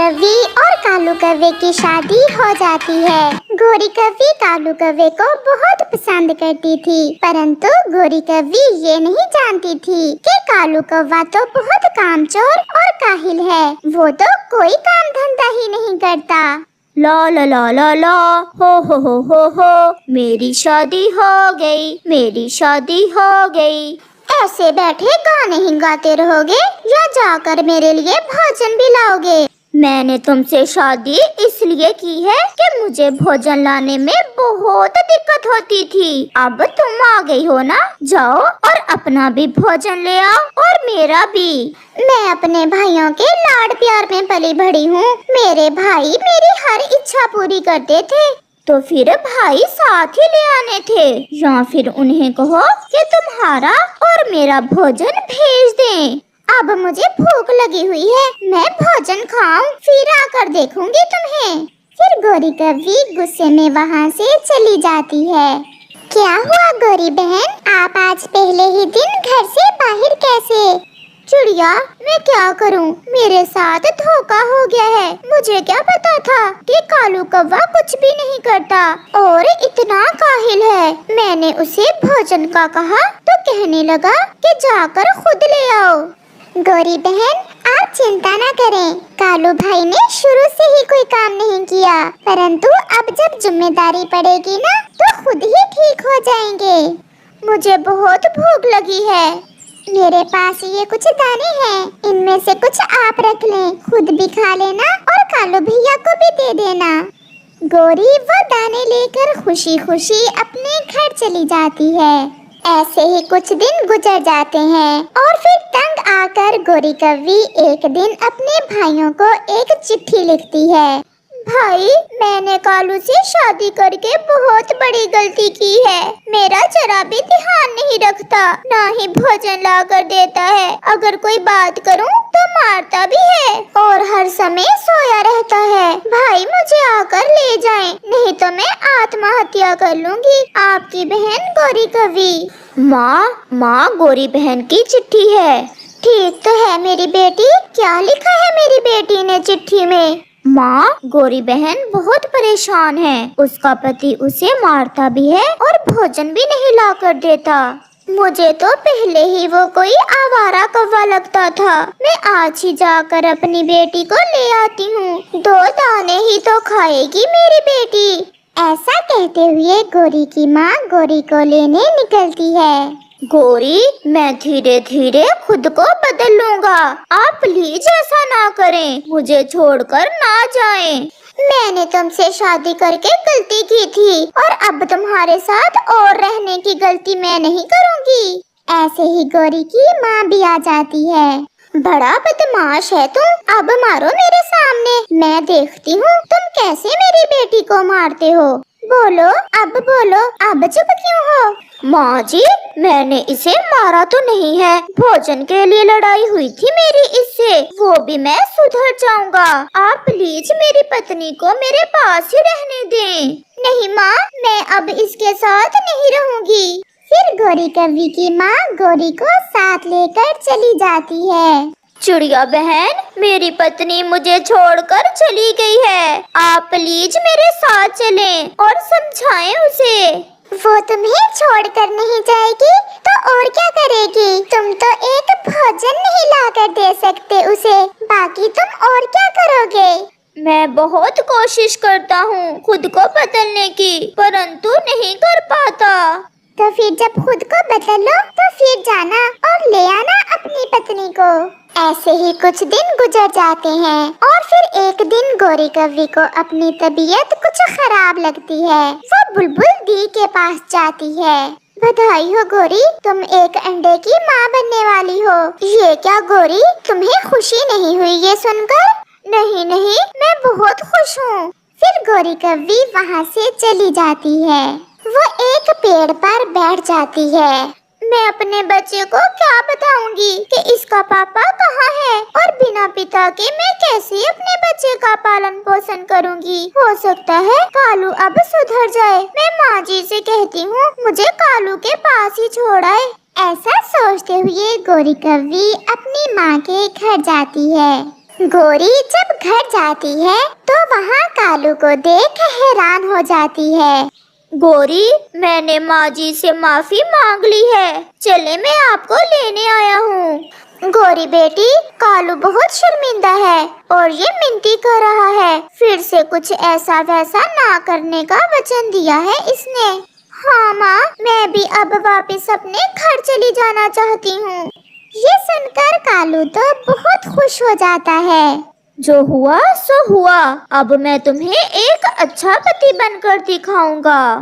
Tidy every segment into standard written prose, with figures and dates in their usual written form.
कव्वे और कालू कव्वे की शादी हो जाती है। गोरी कव्वी कालू कव्वे को बहुत पसंद करती थी, परंतु गोरी कव्वी ये नहीं जानती थी कि कालू कौवा तो बहुत कामचोर और काहिल है। वो तो कोई काम धंधा ही नहीं करता। ला ला ला ला ला, हो, मेरी शादी हो गई, मेरी शादी हो गई। ऐसे बैठे गाने ही गाते रहोगे या जाकर मेरे लिए भोजन भी लाओगे? मैंने तुमसे शादी इसलिए की है कि मुझे भोजन लाने में बहुत दिक्कत होती थी। अब तुम आ गई हो ना, जाओ और अपना भी भोजन ले आओ और मेरा भी। मैं अपने भाइयों के लाड प्यार में पली बढ़ी हूँ। मेरे भाई मेरी हर इच्छा पूरी करते थे। तो फिर भाई साथ ही ले आने थे, या फिर उन्हें कहो कि तुम्हारा और मेरा भोजन भेज दें। अब मुझे भूख लगी हुई है, मैं भोजन खाऊं, फिर आकर देखूंगी तुम्हें। फिर गोरी कव्वी गुस्से में वहाँ से चली जाती है। क्या हुआ गोरी बहन, आप आज पहले ही दिन घर से बाहर कैसे? चिड़िया, मैं क्या करूं, मेरे साथ धोखा हो गया है। मुझे क्या पता था कि कालू कौवा कुछ भी नहीं करता और इतना काहिल है। मैंने उसे भोजन का कहा तो कहने लगा कि जाकर खुद ले आओ। गोरी बहन, आप चिंता न करें, कालू भाई ने शुरू से ही कोई काम नहीं किया, परंतु अब जब जिम्मेदारी पड़ेगी ना तो खुद ही ठीक हो जाएंगे। मुझे बहुत भूख लगी है, मेरे पास ये कुछ दाने हैं, इनमें से कुछ आप रख लें, खुद भी खा लेना और कालू भैया को भी दे देना। गोरी वो दाने लेकर खुशी खुशी अपने घर चली जाती है। ऐसे ही कुछ दिन गुजर जाते हैं और फिर तंग आकर गोरी कव्वी एक दिन अपने भाइयों को एक चिट्ठी लिखती है। भाई, मैंने कालू से शादी करके बहुत बड़ी गलती की है। मेरा जरा भी ध्यान नहीं रखता, ना ही भोजन ला कर देता है। अगर कोई बात करूं तो मारता भी है और हर समय सोया रहता है। भाई, मुझे आकर ले जाएं, नहीं तो मैं आत्महत्या कर लूंगी। आपकी बहन गोरी कव्वी। माँ, गोरी बहन की चिट्ठी है। ठीक तो है मेरी बेटी, क्या लिखा है मेरी बेटी ने चिट्ठी में? माँ, गोरी बहन बहुत परेशान है। उसका पति उसे मारता भी है और भोजन भी नहीं ला कर देता। मुझे तो पहले ही वो कोई आवारा कौवा लगता था। मैं आज ही जाकर अपनी बेटी को ले आती हूँ, 2 दाने ही तो खाएगी मेरी बेटी। ऐसा कहते हुए गोरी की माँ गोरी को लेने निकलती है। गोरी, मैं धीरे धीरे खुद को बदल लूँगा, आप प्लीज ऐसा ना करें, मुझे छोड़कर ना जाएं। मैंने तुमसे शादी करके गलती की थी और अब तुम्हारे साथ और रहने की गलती मैं नहीं करूँगी। ऐसे ही गोरी की माँ भी आ जाती है। बड़ा बदमाश है तुम, अब मारो मेरे सामने, मैं देखती हूँ तुम कैसे मेरी बेटी को मारते हो। बोलो, अब बोलो, अब चुप क्यों हो? माँ जी, मैंने इसे मारा तो नहीं है, भोजन के लिए लड़ाई हुई थी मेरी इससे, वो भी मैं सुधर जाऊंगा। आप प्लीज मेरी पत्नी को मेरे पास ही रहने दें। नहीं माँ, मैं अब इसके साथ नहीं रहूंगी। फिर गोरी कव्वी की माँ गोरी को साथ लेकर चली जाती है। चिड़िया बहन, मेरी पत्नी मुझे छोड़कर चली गई है, आप प्लीज मेरे साथ चलें और समझाएं उसे। वो तुम्हें छोड़कर नहीं जाएगी तो और क्या करेगी? तुम तो एक भोजन नहीं लाकर दे सकते उसे, बाकी तुम और क्या करोगे? मैं बहुत कोशिश करता हूँ खुद को बदलने की, परंतु नहीं कर पाता। तो फिर जब खुद को बदल लो तो फिर जाना और ले आना अपनी पत्नी को। ऐसे ही कुछ दिन गुजर जाते हैं और फिर एक दिन गोरी कव्वी को अपनी तबीयत कुछ खराब लगती है। वो बुलबुल दी के पास जाती है। बधाई हो गोरी, तुम एक अंडे की माँ बनने वाली हो। ये क्या गोरी, तुम्हें खुशी नहीं हुई ये सुनकर? नहीं नहीं, मैं बहुत खुश हूँ। फिर गोरी कव्वी वहाँ से चली जाती है। वो एक पेड़ पर बैठ जाती है। मैं अपने बच्चे को क्या बताऊंगी कि इसका पापा कहाँ है और बिना पिता के मैं कैसे अपने बच्चे का पालन पोषण करूंगी। हो सकता है कालू अब सुधर जाए। मैं माँ जी से कहती हूँ मुझे कालू के पास ही छोड़ आए। ऐसा सोचते हुए गोरी कव्वी अपनी माँ के घर जाती है। गोरी जब घर जाती है तो वहाँ कालू को देख हैरान हो जाती है। गोरी, मैंने माँ जी से माफी मांग ली है। चले, मैं आपको लेने आया हूँ। गोरी बेटी, कालू बहुत शर्मिंदा है और ये मिनती कर रहा है। फिर से कुछ ऐसा वैसा ना करने का वचन दिया है इसने। हाँ माँ, मैं भी अब वापस अपने घर चली जाना चाहती हूँ। ये सुनकर कालू तो बहुत खुश हो जाता है। जो हुआ सो हुआ, अब मैं तुम्हें एक अच्छा पति बनकर दिखाऊंगा।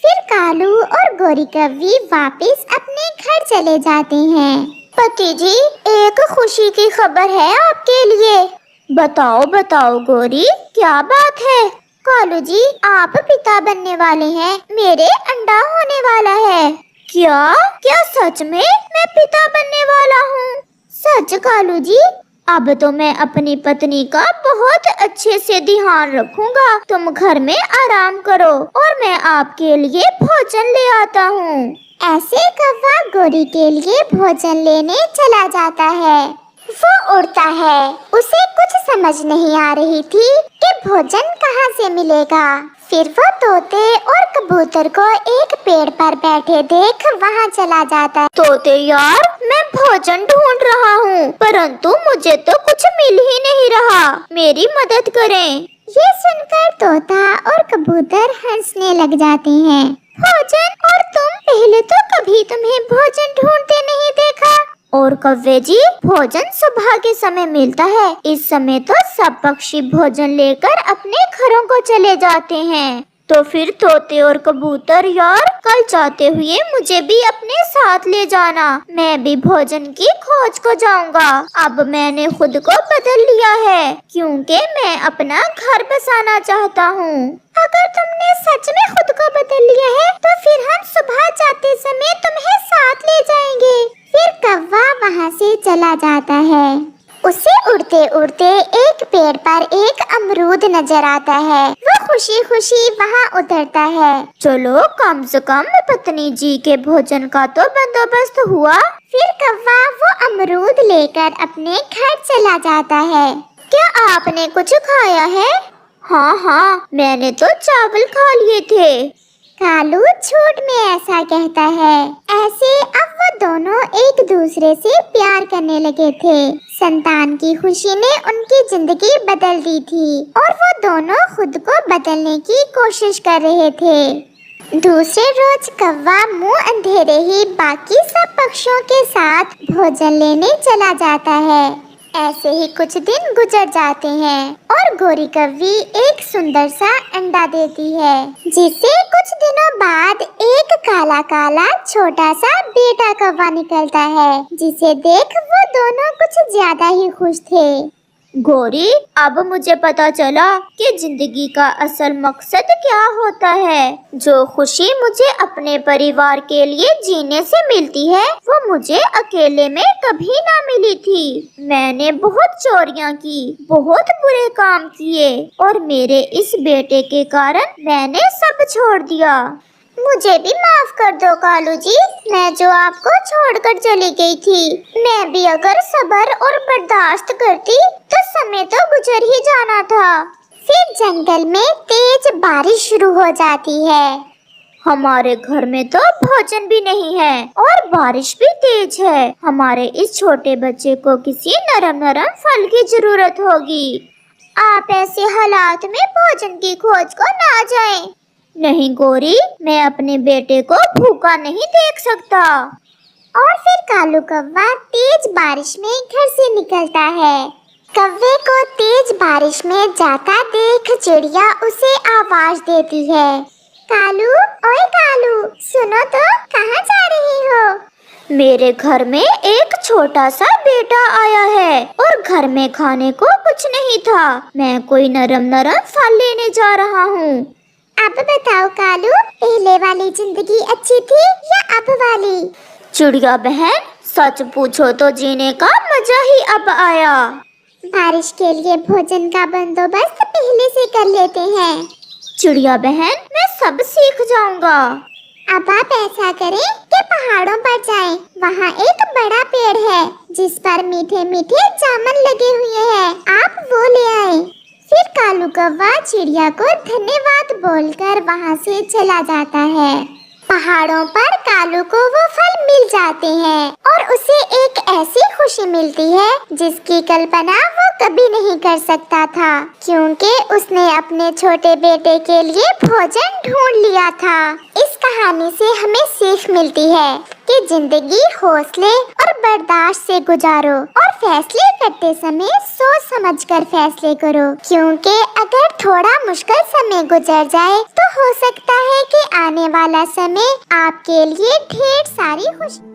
फिर कालू और गोरी कव्वी वापस अपने घर चले जाते हैं। पति जी, एक खुशी की खबर है आपके लिए। बताओ बताओ गोरी, क्या बात है? कालू जी, आप पिता बनने वाले हैं। मेरे अंडा होने वाला है। क्या क्या सच में मैं पिता बनने वाला हूँ? सच कालू जी। अब तो मैं अपनी पत्नी का बहुत अच्छे से ध्यान रखूंगा। तुम घर में आराम करो और मैं आपके लिए भोजन ले आता हूँ। ऐसे कौवा गोरी के लिए भोजन लेने चला जाता है। वो उड़ता है। उसे कुछ समझ नहीं आ रही थी कि भोजन कहाँ से मिलेगा। फिर वो तोते और कबूतर को एक पेड़ पर बैठे देख वहाँ चला जाता है। तोते यार, मैं भोजन ढूंढ रहा हूँ, परंतु मुझे तो कुछ मिल ही नहीं रहा। मेरी मदद करें। ये सुनकर तोता और कबूतर हंसने लग जाते हैं। भोजन? और तुम? पहले तो कभी तुम्हें भोजन ढूंढते नहीं देखा। और कव्वे जी, भोजन सुबह के समय मिलता है। इस समय तो सब पक्षी भोजन लेकर अपने घरों को चले जाते हैं। तो फिर तोते और कबूतर यार, कल जाते हुए मुझे भी अपने साथ ले जाना। मैं भी भोजन की खोज को जाऊंगा। अब मैंने खुद को बदल लिया है, क्योंकि मैं अपना घर बसाना चाहता हूँ। अगर तुमने सच में खुद को बदल लिया है तो फिर हम सुबह जाते समय तुम्हें साथ ले जाएंगे। फिर कौवा वहाँ से चला जाता है। उसे उड़ते उड़ते एक पेड़ पर एक अमरूद नजर आता है। वो खुशी खुशी वहाँ उतरता है। चलो, कम से कम पत्नी जी के भोजन का तो बंदोबस्त हुआ। फिर कौवा वो अमरूद लेकर अपने घर चला जाता है। क्या आपने कुछ खाया है? हाँ हाँ, मैंने तो चावल खा लिए थे। कालू झूठ में ऐसा कहता है। ऐसे अब वो दोनों एक दूसरे से प्यार करने लगे थे। संतान की खुशी ने उनकी जिंदगी बदल दी थी और वो दोनों खुद को बदलने की कोशिश कर रहे थे। दूसरे रोज कौवा मुंह अंधेरे ही बाकी सब पक्षियों के साथ भोजन लेने चला जाता है। ऐसे ही कुछ दिन गुजर जाते हैं और गोरी कव्वी एक सुंदर सा अंडा देती है, जिससे कुछ दिनों बाद एक काला काला छोटा सा बेटा कौवा निकलता है, जिसे देख वो दोनों कुछ ज्यादा ही खुश थे। गोरी, अब मुझे पता चला कि जिंदगी का असल मकसद क्या होता है। जो खुशी मुझे अपने परिवार के लिए जीने से मिलती है, वो मुझे अकेले में कभी ना मिली थी। मैंने बहुत चोरियां की, बहुत बुरे काम किए और मेरे इस बेटे के कारण मैंने सब छोड़ दिया। मुझे भी माफ कर दो कालू जी, मैं जो आपको छोड़कर चली गई थी। मैं भी अगर सब्र और बर्दाश्त करती तो समय तो गुजर ही जाना था। फिर जंगल में तेज बारिश शुरू हो जाती है। हमारे घर में तो भोजन भी नहीं है और बारिश भी तेज है। हमारे इस छोटे बच्चे को किसी नरम नरम फल की जरूरत होगी। आप ऐसे हालात में भोजन की खोज को ना जाएं। नहीं गोरी, मैं अपने बेटे को भूखा नहीं देख सकता। और फिर कालू कौवा तेज बारिश में घर से निकलता है। कौवे को तेज बारिश में जाता देख चिड़िया उसे आवाज देती है। कालू, ओए कालू, सुनो तो, कहाँ जा रही हो? मेरे घर में एक छोटा सा बेटा आया है और घर में खाने को कुछ नहीं था। मैं कोई नरम नरम फल लेने जा रहा हूँ। अब बताओ कालू, पहले वाली जिंदगी अच्छी थी या अब वाली? चिड़िया बहन, सच पूछो तो जीने का मजा ही अब आया। बारिश के लिए भोजन का बंदोबस्त पहले से कर लेते हैं। चिड़िया बहन, मैं सब सीख जाऊंगा। अब आप ऐसा करें कि पहाड़ों पर जाएं। वहाँ एक बड़ा पेड़ है जिस पर मीठे मीठे जामुन लगे हुए हैं, आप वो ले आए। फिर कालू कौवा चिड़िया को धन्यवाद बोलकर वहाँ से चला जाता है। पहाड़ों पर कालू को वो फल मिल जाते हैं और उसे एक ऐसी खुशी मिलती है जिसकी कल्पना वो कभी नहीं कर सकता था, क्योंकि उसने अपने छोटे बेटे के लिए भोजन ढूंढ लिया था। इस कहानी से हमें सीख मिलती है कि जिंदगी हौसले और बर्दाश्त से गुजारो और फैसले करते समय सोच समझकर फैसले करो, क्योंकि अगर थोड़ा मुश्किल समय गुजर जाए तो हो सकता है कि आने वाला समय आपके लिए ढेर सारी खुशी